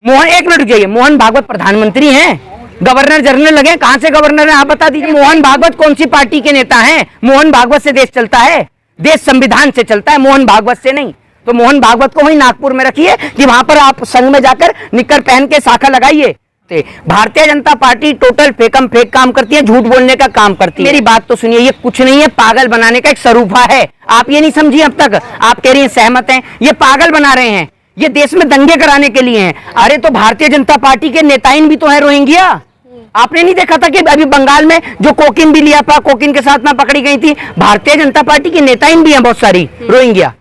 मोहन, एक मिनट रुकिए, मोहन भागवत प्रधानमंत्री हैं, गवर्नर जनरल लगे, कहां से गवर्नर है आप बता दीजिए। मोहन भागवत कौन सी पार्टी के नेता हैं? मोहन भागवत से देश चलता है, देश संविधान से चलता है, मोहन भागवत से नहीं। तो मोहन भागवत को वहीं नागपुर में रखिए कि वहां पर आप संघ में जाकर निक्कर पहन के शाखा लगाइए। Bharatiya Janata party total फेकम fake काम करती है, झूठ बोलने का काम करती है। मेरी बात तो सुनिए, ये कुछ नहीं है, पागल बनाने का एक सरूफा है। आप ये नहीं समझी अब तक, आप कह रही हैं सहमत हैं, ये पागल बना रहे हैं, ये देश में दंगे कराने के लिए हैं। अरे तो भारतीय जनता पार्टी के नेताइन भी तो है रोहिंग्या। आपने नहीं देखा था कि अभी बंगाल में जो कोकिन भी लिया था, कोकिन के साथ में पकड़ी गई थी, भारतीय जनता पार्टी की नेताइन भी हैं बहुत सारी रोहिंग्या।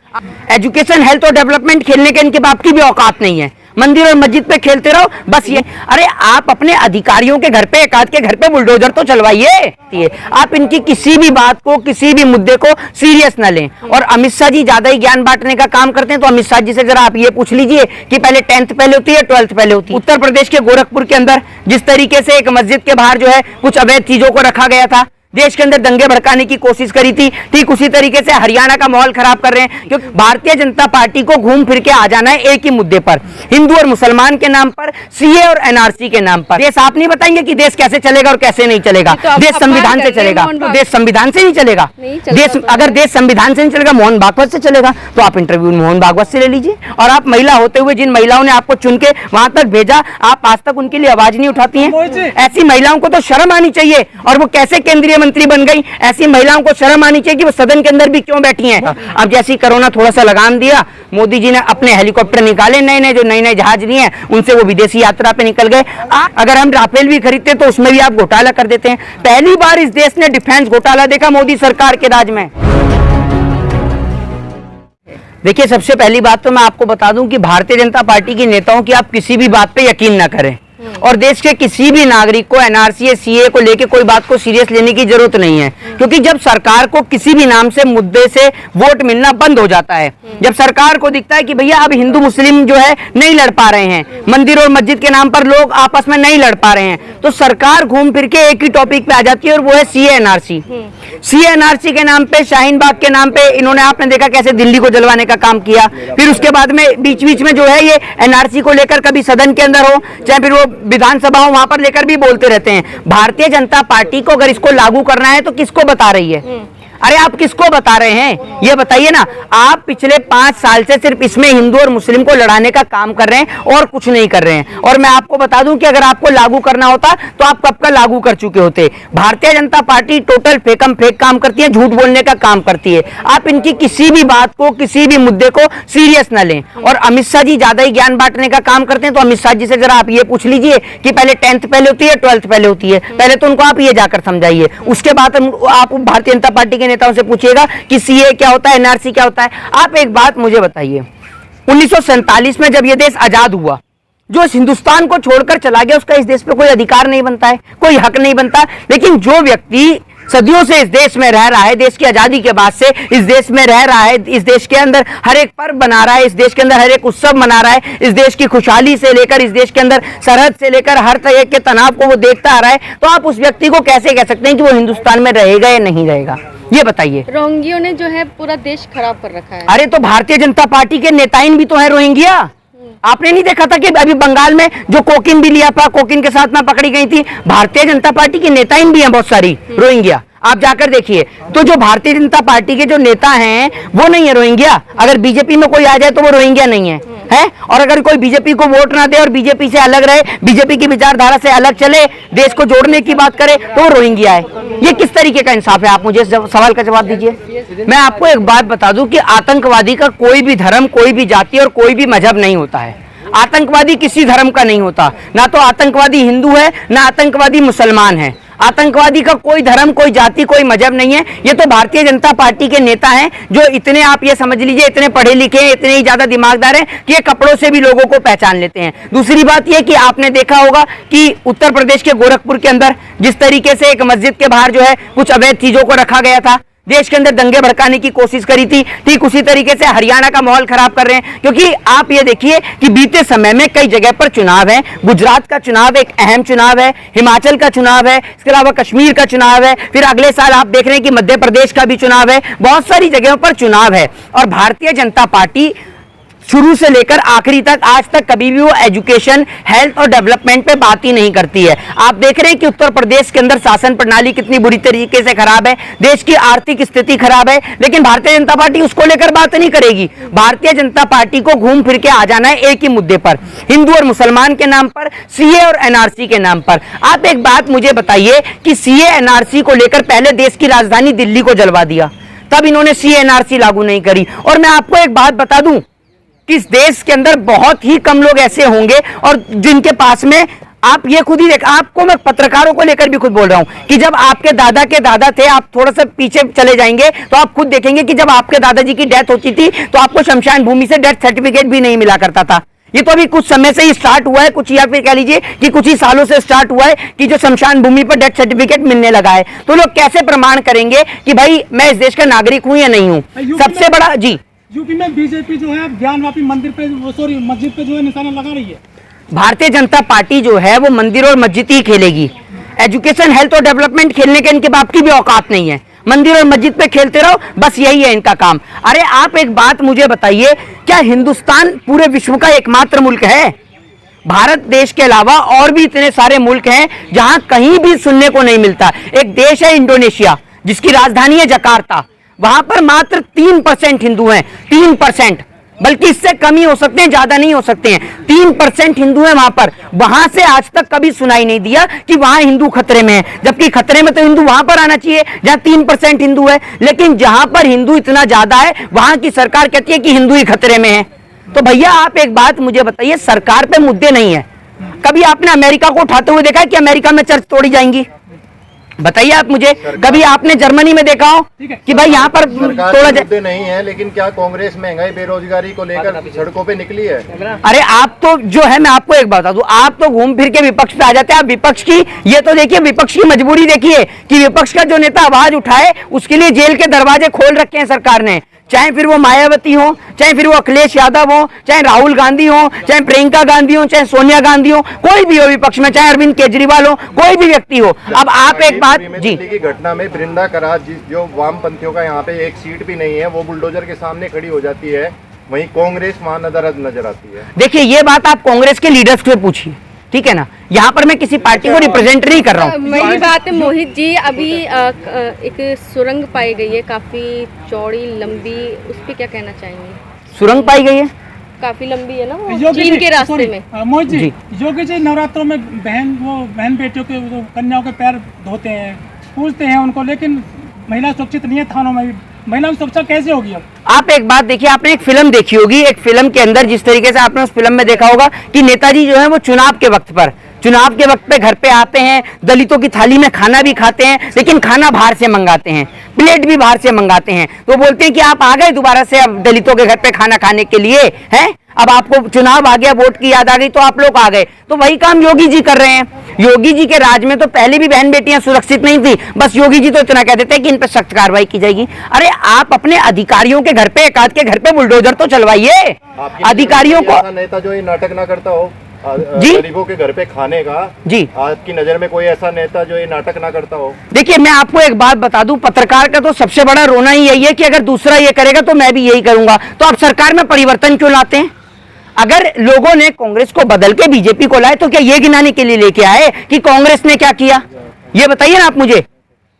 एजुकेशन, हेल्थ और डेवलपमेंट खेलने के इनके बाप की भी औकात नहीं है, मंदिर और मस्जिद पे खेलते रहो बस। ये अरे आप अपने अधिकारियों के घर पे, एक आध के घर पे बुलडोजर तो चलवाइए। आप इनकी किसी भी बात को, किसी भी मुद्दे को सीरियस न लें। और अमित शाह जी ज्यादा ही ज्ञान बांटने का काम करते हैं, तो अमित शाह जी से जरा आप ये पूछ लीजिए कि पहले 10th पहले होती है, 12th पहले होती है। उत्तर प्रदेश के गोरखपुर के अंदर जिस तरीके से एक मस्जिद के बाहर जो है कुछ अवैध चीजों को रखा गया था, देश के अंदर दंगे भड़काने की कोशिश करी थी, ठीक उसी तरीके से हरियाणा का माहौल खराब कर रहे हैं। क्योंकि भारतीय जनता पार्टी को घूम फिर के आ जाना है एक ही मुद्दे पर, हिंदू और मुसलमान के नाम पर, सीए और एनआरसी के नाम पर। देश आप नहीं बताएंगे कि देश कैसे चलेगा और कैसे नहीं चलेगा। तो देश संविधान से चलेगा, देश संविधान से नहीं चलेगा। देश अगर देश संविधान से नहीं चलेगा, मोहन भागवत से चलेगा। तो आप इंटरव्यू मोहन भागवत से ले लीजिए। और आप महिला होते हुए जिन महिलाओं ने आपको चुन के वहां तक भेजा, आप आज तक उनके लिए आवाज नहीं उठाती हैं। ऐसी महिलाओं को तो शर्म आनी चाहिए। और वो कैसे केंद्रीय मंत्री बन गई, ऐसी महिलाओं को शर्म आनी चाहिए कि वो सदन के अंदर भी क्यों बैठी हैं। अब जैसी कोरोना थोड़ा सा लगाम दिया, मोदी जी ने अपने हेलीकॉप्टर निकाले, नए जो नए जहाज लिए हैं उनसे वो विदेशी यात्रा पे निकल गए। अगर हम राफेल भी खरीदते तो उसमें भी आप घोटाला कर देते हैं। पहली बार इस देश ने डिफेंस घोटाला देखा मोदी सरकार के राज में। देखिए, सबसे पहली बात तो मैं आपको बता दूं कि भारतीय जनता पार्टी के नेताओं की आप किसी भी बात पे यकीन न करें। और देश के किसी भी नागरिक को एनआरसी, सीए को लेके कोई बात को सीरियस लेने की जरूरत नहीं है। क्योंकि जब सरकार को किसी भी नाम से मुद्दे से वोट मिलना बंद हो जाता है, जब सरकार को दिखता है कि भैया अब हिंदू मुस्लिम जो है नहीं लड़ पा रहे हैं, मंदिर और मस्जिद के नाम पर लोग आपस में नहीं लड़ पा रहे हैं, तो सरकार घूम फिर के एक ही टॉपिक पे आ जाती है और वो है सीए एनआरसी। सीए एनआरसी के नाम पे, शाहीन बाग के नाम पे इन्होंने, आपने देखा कैसे दिल्ली को जलवाने का काम किया। फिर उसके बाद में बीच बीच में जो है ये एनआरसी को लेकर कभी सदन के अंदर हो चाहे फिर वो विधानसभा हो, वहां पर लेकर भी बोलते रहते हैं। भारतीय जनता पार्टी को अगर इसको लागू करना है तो किसको बता रही है? अरे आप किसको बता रहे हैं ये बताइए ना। आप पिछले 5 साल से सिर्फ इसमें हिंदू और मुस्लिम को लड़ाने का काम कर रहे हैं और कुछ नहीं कर रहे हैं। और मैं आपको बता दूं कि अगर आपको लागू करना होता तो आप कब का लागू कर चुके होते। Bharatiya Janata party total फेकम fake काम करती है, झूठ बोलने का काम करती है। आप इनकी किसी भी बात को, किसी भी मुद्दे को सीरियस न लें। और अमित शाह जी ज्यादा ही ज्ञान बांटने का काम करते हैं, तो अमित शाह जी से जरा आप ये पूछ लीजिए कि पहले 10th पहले होती है, 12th पहले होती है। पहले तो उनको आप ये जाकर समझाइए, उसके बाद आप भारतीय जनता पार्टी नेताओं से पूछिएगा कि सीए क्या होता है, एनआरसी क्या होता है। आप एक बात मुझे बताइए, 1947 में जब यह देश आजाद हुआ, जो इस हिंदुस्तान को छोड़कर चला गया उसका इस देश पे कोई अधिकार नहीं बनता है, कोई हक नहीं बनता। लेकिन जो व्यक्ति सदियों से इस देश में रह रहा है, देश की आजादी के बाद से इस देश में रह रहा है, इस देश के अंदर हर एक पर्व मना रहा है, इस देश के अंदर हर एक उत्सव मना रहा है, इस देश की खुशहाली से लेकर, इस देश के अंदर सरहद से लेकर हर तरह के तनाव को वो देखता आ रहा है, तो आप उस व्यक्ति को कैसे कह सकते हैं कि वो हिंदुस्तान में रहेगा या नहीं रहेगा? ये बताइए। रोहिंग्या ने जो है पूरा देश खराब कर रखा है। अरे तो भारतीय जनता पार्टी के नेताइन भी तो है रोहिंग्या। आपने नहीं देखा था कि अभी बंगाल में जो कोकिन भी लिया था, कोकिन के साथ में पकड़ी गई थी, भारतीय जनता पार्टी की नेताइन भी हैं बहुत सारी रोहिंग्या। आप जाकर देखिए। तो जो भारतीय जनता पार्टी के जो नेता हैं वो नहीं है रोहिंग्या। अगर बीजेपी में कोई आ जाए तो वो रोहिंग्या नहीं है, है? और अगर कोई बीजेपी को वोट ना दे और बीजेपी से अलग रहे, बीजेपी की विचारधारा से अलग चले, देश को जोड़ने की बात करे, तो वो रोहिंग्या है। ये किस तरीके का इंसाफ है? आप मुझे सवाल का जवाब दीजिए। मैं आपको एक बात बता दूं कि आतंकवादी का कोई भी धर्म, कोई भी जाति और कोई भी मजहब नहीं होता है। आतंकवादी किसी धर्म का नहीं होता, ना तो आतंकवादी हिंदू है ना आतंकवादी मुसलमान है। आतंकवादी का कोई धर्म, कोई जाति, कोई मजहब नहीं है। ये तो भारतीय जनता पार्टी के नेता हैं जो इतने, आप ये समझ लीजिए, इतने पढ़े लिखे हैं, इतने ही ज्यादा दिमागदार हैं कि ये कपड़ों से भी लोगों को पहचान लेते हैं। दूसरी बात ये कि आपने देखा होगा कि उत्तर प्रदेश के गोरखपुर के अंदर जिस तरीके से एक मस्जिद के बाहर जो है कुछ अवैध चीजों को रखा गया था, देश के अंदर दंगे भड़काने की कोशिश करी थी, ठीक उसी तरीके से हरियाणा का माहौल खराब कर रहे हैं। क्योंकि आप ये देखिए कि बीते समय में कई जगह पर चुनाव है। गुजरात का चुनाव एक अहम चुनाव है, हिमाचल का चुनाव है, इसके अलावा कश्मीर का चुनाव है, फिर अगले साल आप देख रहे हैं कि मध्य प्रदेश का भी चुनाव है, बहुत सारी जगहों पर चुनाव है। और भारतीय जनता पार्टी शुरू से लेकर आखिरी तक आज तक कभी भी वो एजुकेशन, हेल्थ और डेवलपमेंट पे बात ही नहीं करती है। आप देख रहे हैं कि उत्तर प्रदेश के अंदर शासन प्रणाली कितनी बुरी तरीके से खराब है, देश की आर्थिक स्थिति खराब है, लेकिन भारतीय जनता पार्टी उसको लेकर बात नहीं करेगी। भारतीय जनता पार्टी को घूम फिर के आ जाना है एक ही मुद्दे पर, हिंदू और मुसलमान के नाम पर, सीए और एनआरसी के नाम पर। आप एक बात मुझे बताइए कि सीए एनआरसी को लेकर पहले देश की राजधानी दिल्ली को जलवा दिया, तब इन्होंने सीए एनआरसी लागू नहीं करी। और मैं आपको एक बात बता दूं कि इस देश के अंदर बहुत ही कम लोग ऐसे होंगे और जिनके पास में, आप ये खुद ही देख, आपको मैं पत्रकारों को लेकर भी खुद बोल रहा हूं कि जब आपके दादा के दादा थे, आप थोड़ा सा पीछे चले जाएंगे तो आप खुद देखेंगे कि जब आपके दादाजी की डेथ होती थी तो आपको शमशान भूमि से डेथ सर्टिफिकेट भी नहीं मिला करता था। ये तो अभी कुछ समय से ही स्टार्ट हुआ है, कुछ या फिर कह लीजिए कि कुछ ही सालों से स्टार्ट हुआ है कि जो शमशान भूमि पर डेथ सर्टिफिकेट मिलने लगा है। तो लोग कैसे प्रमाण करेंगे कि भाई मैं इस देश का नागरिक हूं या नहीं हूं? सबसे बड़ा जी, यूपी में बीजेपी जो है ज्ञानवापी मंदिर पे, सॉरी मस्जिद पे जो है निशाना लगा रही है। भारतीय जनता पार्टी जो है वो मंदिर और मस्जिद ही खेलेगी। एजुकेशन, हेल्थ और डेवलपमेंट खेलने के इनके बाप की भी औकात नहीं है। मंदिर और मस्जिद पे खेलते रहो, बस यही है इनका काम। अरे आप एक बात मुझे बताइए, क्या हिंदुस्तान पूरे विश्व का एकमात्र मुल्क है? भारत देश के अलावा और भी इतने सारे मुल्क हैं जहां कहीं भी सुनने को नहीं मिलता। एक देश है इंडोनेशिया जिसकी राजधानी है जकार्ता, वहां पर मात्र 3% हिंदू हैं, 3%, बल्कि इससे कम ही हो सकते हैं, ज्यादा नहीं हो सकते हैं। 3% हिंदू हैं वहां पर। वहां से आज तक कभी सुनाई नहीं दिया कि वहां हिंदू खतरे में है, जबकि खतरे में तो हिंदू वहां पर आना चाहिए जहां 3% हिंदू है। लेकिन जहां पर हिंदू इतना ज्यादा है वहां की सरकार कहती है कि हिंदू ही खतरे में है। तो भैया आप एक बात मुझे बताइए, सरकार पे मुद्दे नहीं है। कभी आपने अमेरिका को उठाते हुए देखा है कि अमेरिका में चर्च तोड़ी जाएंगी? बताइए आप मुझे, कभी आपने जर्मनी में देखा हो कि भाई यहाँ पर तोड़ा जाए? नहीं है, लेकिन क्या कांग्रेस महंगाई बेरोजगारी को लेकर सड़कों पे निकली है? अरे आप तो जो है, मैं आपको एक बता दूं, आप तो घूम फिर के विपक्ष पे आ जाते हैं। आप विपक्ष की ये तो देखिए, विपक्ष की मजबूरी देखिए कि विपक्ष का जो नेता आवाज उठाए उसके लिए जेल के दरवाजे खोल रखे हैं सरकार ने। चाहे फिर वो मायावती हो, चाहे फिर वो अखिलेश यादव हो, चाहे राहुल गांधी हो, चाहे प्रियंका गांधी हो, चाहे सोनिया गांधी हो, कोई भी हो विपक्ष में, चाहे अरविंद केजरीवाल हो, कोई भी व्यक्ति हो। अब आप एक बात जी, की घटना में वृंदा करार जो वामपंथियों का यहाँ पे एक सीट भी नहीं है, वो बुलडोजर के सामने खड़ी हो जाती है, वहीं कांग्रेस वहां नजर आती है। देखिए ये बात आप कांग्रेस के लीडर्स से पूछिए, ठीक है ना? यहाँ पर मैं किसी पार्टी को रिप्रेजेंट नहीं कर रहा हूँ। मेरी बात है मोहित जी, अभी एक सुरंग पाई गई है काफी चौड़ी लंबी, उस पर क्या कहना चाहेंगे? सुरंग पाई गई है, काफी लंबी है ना वो, चीन के रास्ते में। मोहित जी, योगी जी नवरात्रों में बहन बेटियों के, कन्याओं के पैर धोते हैं, पूजते हैं उनको, लेकिन महिला सुरक्षित नहीं है थानों में। महिला की सुरक्षा कैसे होगी अब? आप एक बात देखिए, आपने एक फिल्म देखी होगी, एक फिल्म के अंदर जिस तरीके से आपने उस फिल्म में देखा होगा कि नेताजी जो है वो चुनाव के वक्त पे घर पे आते हैं, दलितों की थाली में खाना भी खाते हैं, लेकिन खाना बाहर से मंगाते हैं, प्लेट भी बाहर से मंगाते हैं। तो बोलते हैं कि आप आ गए दोबारा से अब दलितों के घर पे खाना खाने के लिए, हैं? अब आपको चुनाव आ गया, वोट की याद आ गई तो आप लोग आ गए। तो वही काम योगी जी कर रहे हैं। योगी जी के राज में तो पहले भी बहन बेटियां सुरक्षित नहीं थी, बस योगी जी तो इतना कह देते हैं कि इन पर सख्त कार्रवाई की जाएगी। अरे आप अपने अधिकारियों के घर पे, एक आध के घर पे बुलडोजर तो चलवाइए। अधिकारियों को, नेता जो ये नाटक ना करता हो जी, गरीबों के घर पे खाने का, जी, आपकी नजर में कोई ऐसा नेता जो ये नाटक ना करता हो? देखिए मैं आपको एक बात बता दूं, पत्रकार का तो सबसे बड़ा रोना ही यही है कि अगर दूसरा ये करेगा तो मैं भी यही करूंगा। तो आप सरकार में परिवर्तन क्यों लाते हैं? अगर लोगों ने कांग्रेस को बदल के बीजेपी को लाए तो क्या ये गिनाने के लिए लेके आए कि कांग्रेस ने क्या किया? ये बताइए ना आप मुझे।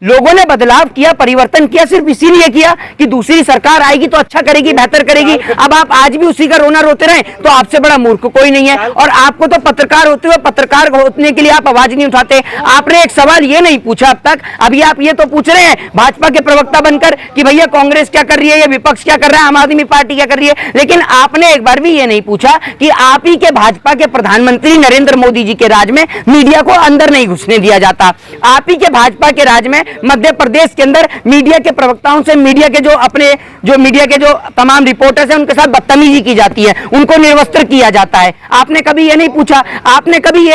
लोगों ने बदलाव किया, परिवर्तन किया, सिर्फ इसीलिए किया कि दूसरी सरकार आएगी तो अच्छा करेगी, बेहतर करेगी। अब आप आज भी उसी का रोना रोते रहे तो आपसे बड़ा मूर्ख कोई नहीं है। और आपको तो पत्रकार होते हुए, पत्रकार होने के लिए आप आवाज नहीं उठाते। आपने एक सवाल ये नहीं पूछा अब तक, अभी आप ये तो पूछ रहे हैं भाजपा के प्रवक्ता बनकर कि भैया कांग्रेस क्या कर रही है, या विपक्ष क्या कर रहा है, आम आदमी पार्टी क्या कर रही है। लेकिन आपने एक बार भी ये नहीं पूछा कि आप ही के भाजपा के प्रधानमंत्री नरेंद्र मोदी जी के राज में मीडिया को अंदर नहीं घुसने दिया जाता। आप ही के भाजपा के राज में मध्य प्रदेश के अंदर मीडिया के प्रवक्ताओं से, मीडिया के जो तमाम रिपोर्टर्स हैं उनके साथ बदतमीजी की जाती है, उनको निर्वस्त्र किया जाता है। आपने कभी ये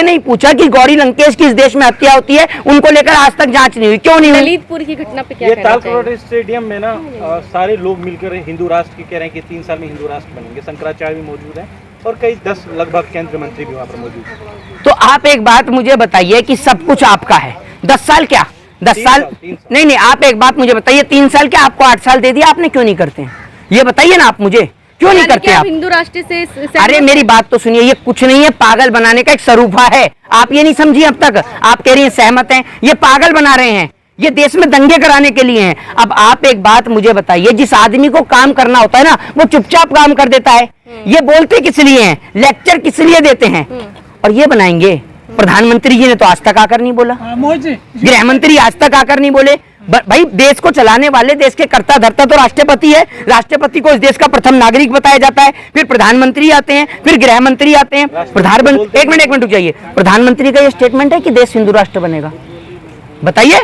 नहीं पूछा कि गौरी लंकेश की इस देश में हत्या होती है, उनको लेकर आज तक जांच नहीं हुई, क्यों नहीं हुई? ललितपुर की घटना पे क्या कहना चाहिए? तालकटोरा स्टेडियम में ना सारे लोग मिलकर हिंदू राष्ट्र की कह रहे हैं कि 3 साल में हिंदू राष्ट्र बनेंगे। शंकराचार्य भी मौजूद है और कई 10 लगभग केंद्रीय मंत्री भी वहाँ पर मौजूद है। तो आप एक बात मुझे बताइए कि सब कुछ आपका है, 10 साल क्या, 10 साल नहीं, आप एक बात मुझे बताइए, 3 साल क्या, आपको 8 साल दे दिया, आपने क्यों नहीं करते हैं? ये बताइए ना आप मुझे। क्यों नहीं यानी करते कि आप? हिंदू राष्ट्र से सहमत अरे हैं? मेरी बात तो सुनिए, ये कुछ नहीं है, पागल बनाने का एक सरूफा है। आप ये नहीं समझी अब तक। आप कह रही हैं सहमत हैं, ये पागल बना रहे हैं, ये देश में दंगे कराने के लिए हैं। अब आप एक बात मुझे बताइए, जिस आदमी को काम करना होता है ना, वो चुपचाप काम कर देता है। ये बोलते किस लिए हैं, लेक्चर किस लिए देते हैं? और ये बनाएंगे। प्रधानमंत्री जी ने तो आज तक आकर नहीं बोला, मोहित जी, गृह मंत्री आज तक आकर नहीं बोले। भाई देश को चलाने वाले, देश के कर्ता धर्ता तो राष्ट्रपति है। राष्ट्रपति को इस देश का प्रथम नागरिक बताया जाता है, फिर प्रधानमंत्री आते हैं, फिर गृह मंत्री आते हैं, प्रधानमंत्री। एक मिनट रुक जाइए, प्रधानमंत्री का ये स्टेटमेंट है कि देश हिंदू राष्ट्र बनेगा? बताइए।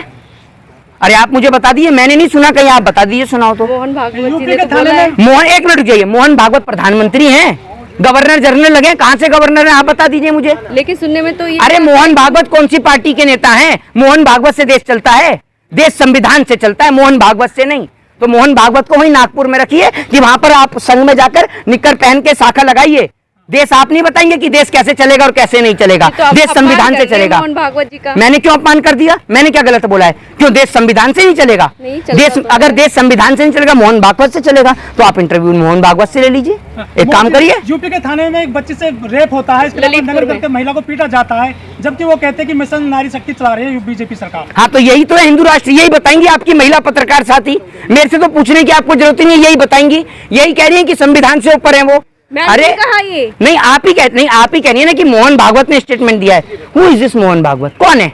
अरे आप मुझे बता दीजिए, मैंने नहीं सुना कहीं, आप बता दीजिए, सुनाओ तो। मोहन भागवत जी यूपी ने के तो थाने बोला है। में मोहन, एक मिनट रुक जाइए, मोहन भागवत प्रधानमंत्री हैं, गवर्नर जनरल लगे, कहां से गवर्नर है आप बता दीजिए मुझे। लेकिन सुनने में तो ये अरे मोहन भागवत कौन सी पार्टी के नेता हैं? मोहन भागवत से देश चलता है, देश संविधान से चलता है, मोहन भागवत से नहीं। तो मोहन भागवत को वहीं नागपुर में रखिए कि वहां पर आप संघ में जाकर निक्कर पहन के शाखा लगाइए। देश आप नहीं बताएंगे कि देश कैसे चलेगा और कैसे नहीं चलेगा। तो आप देश अपमान संविधान कर से रहे हैं चलेगा। मोहन भागवत जी का। मैंने क्यों अपमान कर दिया? मैंने क्या गलत बोला है? क्यों देश संविधान से नहीं चलेगा? नहीं चलता देश, तो अगर है। देश संविधान से नहीं चलेगा, मोहन भागवत से चलेगा, तो आप इंटरव्यू मोहन भागवत से ले लीजिए। एक काम करिए। यूपी के थाने में एक बच्चे से रेप होता है, इसके अलावा ललितपुर नगर में। करके महिला को पीटा जाता है, जबकि वो कहते हैं कि मिशन नारी शक्ति चला रही है बीजेपी सरकार। हाँ, तो यही तो है हिंदू राष्ट्र, यही बताएंगी आपकी महिला पत्रकार साथी। मेरे से तो पूछने की आपको जरूरत ही नहीं, यही बताएंगी, यही कह रही है कि संविधान से ऊपर है वो। मैंने नहीं कहा ये। नहीं, आप ही कह रही है ना कि मोहन भागवत ने स्टेटमेंट दिया है। Who is this Mohan Bhagwat? कौन है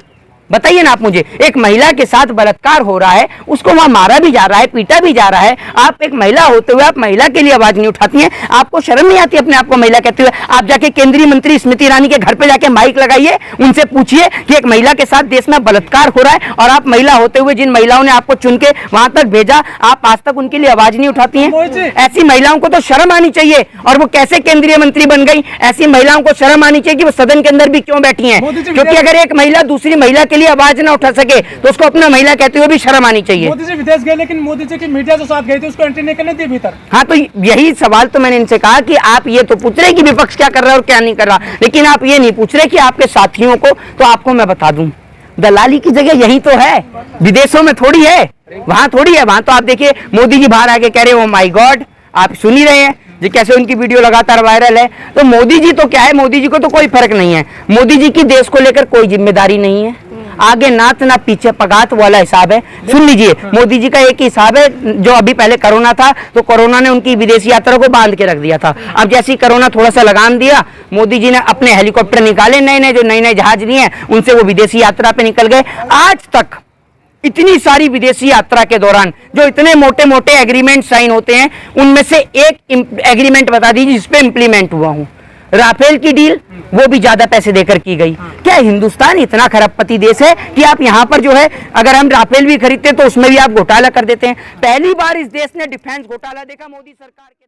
बताइए ना आप मुझे। एक महिला के साथ बलात्कार हो रहा है, उसको वहां मारा भी जा रहा है, पीटा भी जा रहा है। आप एक महिला होते हुए आप महिला के लिए आवाज नहीं उठाती हैं? आपको शर्म नहीं आती अपने आप को महिला कहते हुए? आप जाके केंद्रीय मंत्री स्मृति ईरानी के घर पे जाके माइक लगाइए, उनसे पूछिए कि एक महिला के साथ देश में बलात्कार हो रहा है, और आप महिला होते हुए जिन महिलाओं ने आपको चुन के वहां तक भेजा, आप आज तक उनके लिए आवाज नहीं उठाती हैं? ऐसी महिलाओं को तो शर्म आनी चाहिए। और वो कैसे केंद्रीय मंत्री बन गई? ऐसी महिलाओं को शर्म आनी चाहिए कि वो सदन के अंदर भी क्यों बैठी हैं। क्योंकि अगर एक महिला दूसरी महिला के लिए आवाज ना उठा सके तो उसको अपना महिला कहते हुए भी शर्म आनी चाहिए। मोदी जी विदेश गए, लेकिन मोदी जी की मीडिया जो साथ गई थी उसको एंट्री नहीं करने दी भीतर। हाँ, तो यही सवाल तो मैंने इनसे कहा कि आप ये तो पूछ रहे कि विपक्ष क्या कर रहा है और क्या नहीं कर रहा, लेकिन आप ये नहीं पूछ रहे कि आपके साथियों को। तो आपको मैं बता दूं, दलाली की जगह यही तो है, विदेशों में थोड़ी है, वहां थोड़ी है। वहां तो आप देखिए मोदी जी बाहर आके कह रहे हो माय गॉड, आप सुन ही रहे हैं जी कैसे उनकी वीडियो लगातार वायरल है। तो मोदी जी तो क्या है, मोदी जी को तो कोई फर्क नहीं है। मोदी जी की देश को लेकर कोई जिम्मेदारी नहीं है, आगे नाच ना पीछे पगात वाला हिसाब है। सुन लीजिए, मोदी जी का एक ही हिसाब है, जो अभी पहले कोरोना था तो कोरोना ने उनकी विदेशी यात्रा को बांध के रख दिया था। अब जैसे ही कोरोना थोड़ा सा लगाम दिया, मोदी जी ने अपने हेलीकॉप्टर निकाले, नए नए जो नए जहाज लिए उनसे वो विदेशी यात्रा पे निकल गए। आज तक इतनी सारी विदेशी यात्रा के दौरान जो इतने मोटे मोटे एग्रीमेंट साइन होते हैं, उनमें से एक एग्रीमेंट बता दीजिए जिसपे इंप्लीमेंट हुआ हूं। राफेल की डील, वो भी ज्यादा पैसे देकर की गई। क्या हिंदुस्तान इतना खरबपति देश है कि आप यहाँ पर जो है, अगर हम राफेल भी खरीदते तो उसमें भी आप घोटाला कर देते हैं? पहली बार इस देश ने डिफेंस घोटाला देखा मोदी सरकार के